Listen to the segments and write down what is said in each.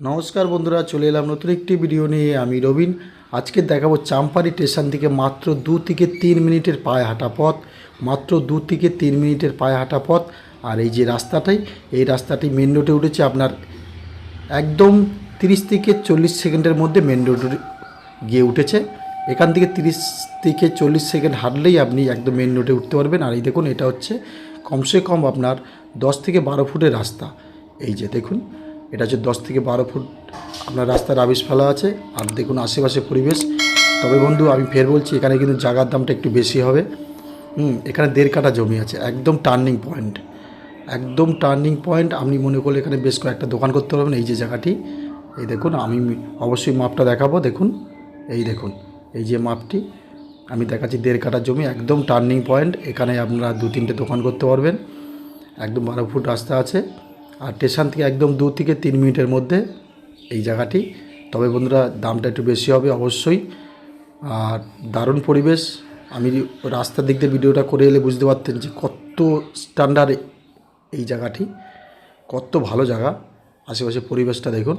নমস্কার বন্ধুরা, চলে এলাম নতুন একটি ভিডিও নিয়ে। আমি রবিন। আজকে দেখাবো চাম্পারি স্টেশন থেকে মাত্র 2 থেকে 3 মিনিটের পায়ে হাঁটা পথ, মাত্র 2 থেকে 3 মিনিটের পায়ে হাঁটা পথ। আর এই যে এই রাস্তাটি মেন রোডে উঠেছে আপনার একদম 30 থেকে 40 সেকেন্ডের মধ্যে মেন রোডে গিয়ে উঠেছে। এখান থেকে 30 থেকে 40 সেকেন্ড হাঁটলেই আপনি একদম মেন রোডে উঠতে পারবেন। আর এই দেখুন, এটা হচ্ছে কমসে কম আপনার 10 থেকে 12 ফুটের রাস্তা। এই যে দেখুন, এটা হচ্ছে 10 থেকে 12 ফুট আপনার রাস্তার রাবিশ ফেলা আছে। আর দেখুন আশেপাশে পরিবেশ। তবে বন্ধু, আমি ফের বলছি, এখানে কিন্তু জায়গার দামটা একটু বেশি হবে। এখানে 1.5 কাঠা জমি আছে, একদম টার্নিং পয়েন্ট, একদম টার্নিং পয়েন্ট। আপনি মনে করলে এখানে বেশ কয়েকটা দোকান করতে পারবেন। এই যে জায়গাটি, এই দেখুন, আমি অবশ্যই মাপটা দেখাবো। দেখুন, এই দেখুন, এই যে মাপটি আমি দেখাচ্ছি, 1.5 কাঠা জমি, একদম টার্নিং পয়েন্ট। এখানে আপনারা 2-3টে দোকান করতে পারবেন। একদম 12 ফুট রাস্তা আছে। আর স্টেশন থেকে একদম 2 থেকে 3 মিনিটের মধ্যে এই জায়গাটি। তবে বন্ধুরা, দামটা একটু বেশি হবে অবশ্যই। আর দারুণ পরিবেশ। আমি রাস্তার দিক দিয়ে ভিডিওটা করে এলে বুঝতে পারতেন যে কত স্ট্যান্ডার্ড এই জায়গাটি, কত ভালো জায়গা। আশেপাশে পরিবেশটা দেখুন।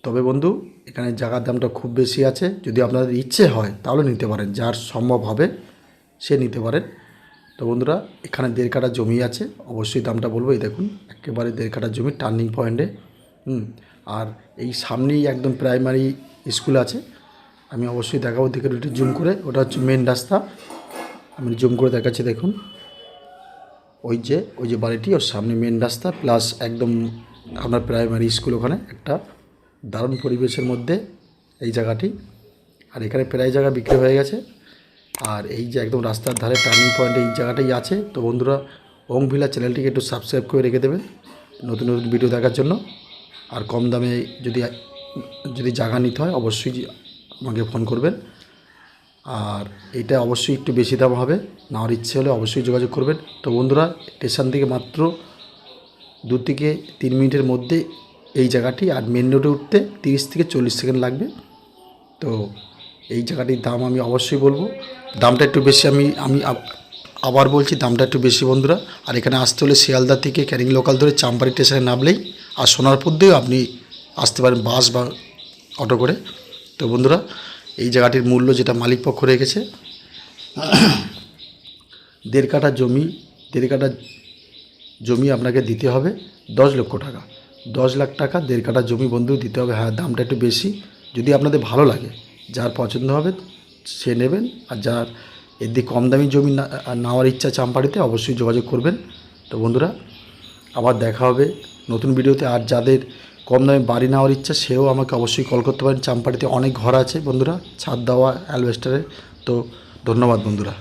তবে বন্ধু, এখানে জায়গার দামটা খুব বেশি আছে। যদি আপনাদের ইচ্ছে হয় তাহলে নিতে পারেন, যার সম্ভব হবে সে নিতে পারেন। তো বন্ধুরা, এখানে 1.5 কাঠা জমি আছে, অবশ্যই দামটা বলবো। এই দেখুন, একেবারে 1.5 কাঠা জমি টার্নিং পয়েন্টে। আর এই সামনেই একদম প্রাইমারি স্কুল আছে। আমি অবশ্যই দেখাবো, দিকে একটু জুম করে। ওটা হচ্ছে মেন রাস্তা, আমি জুম করে দেখাচ্ছি। দেখুন, ওই যে বাড়িটি, ওর সামনে মেন রাস্তা, প্লাস একদম আপনার প্রাইমারি স্কুল। ওখানে একটা দারুণ পরিবেশের মধ্যে এই জায়গাটি। আর এখানে প্রায় জায়গা বিক্রি হয়ে গেছে। আর এই যে একদম রাস্তার ধারে টার্নিং পয়েন্টে এই জায়গাটাই আছে। তো বন্ধুরা, ওং ভিলা চ্যানেলটিকে একটু সাবস্ক্রাইব করে রেখে দেবেন নতুন নতুন ভিডিও দেখার জন্য। আর কম দামে যদি জায়গা নিতে হয় অবশ্যই আমাকে ফোন করবেন। আর এটা অবশ্যই একটু বেশি দাম হবে, নেওয়ার ইচ্ছে হলে অবশ্যই যোগাযোগ করবেন। তো বন্ধুরা, স্টেশন থেকে মাত্র 2 থেকে 3 মিনিটের মধ্যে এই জায়গাটি। আর মেন রোডে উঠতে 30 থেকে 40 সেকেন্ড লাগবে। তো এই জায়গাটির দাম আমি অবশ্যই বলবো, দামটা একটু বেশি। আমি আবার বলছি, দামটা একটু বেশি বন্ধুরা। আর এখানে আসতে হলে শিয়ালদা থেকে ক্যানিং লোকাল ধরে চাম্পারি স্টেশনে নামলেই, আর সোনারপুর দিয়েও আপনি আসতে পারেন বাস বা অটো করে। তো বন্ধুরা, এই জায়গাটির মূল্য যেটা মালিক পক্ষ রেখেছে, 1.5 কাঠা জমি, 1.5 কাঠা জমি আপনাকে দিতে হবে 10 লক্ষ টাকা। 10 লাখ টাকা 1.5 কাঠা জমি বন্ধু দিতে হবে। হ্যাঁ, দামটা একটু বেশি। যদি আপনাদের ভালো লাগে, যার পছন্দ হবে সে নেবেন। আর যার এর দিয়ে কম দামি জমি নেওয়ার ইচ্ছা চাম্পাড়িতে, অবশ্যই যোগাযোগ করবেন। তো বন্ধুরা, আবার দেখা হবে নতুন ভিডিওতে। আর যাদের কম দামে বাড়ি নেওয়ার ইচ্ছা, সেও আমাকে অবশ্যই কল করতে পারেন। চাম্পাড়িতে অনেক ঘর আছে বন্ধুরা, ছাদ দেওয়া, অ্যালবেস্টারের। তো ধন্যবাদ বন্ধুরা।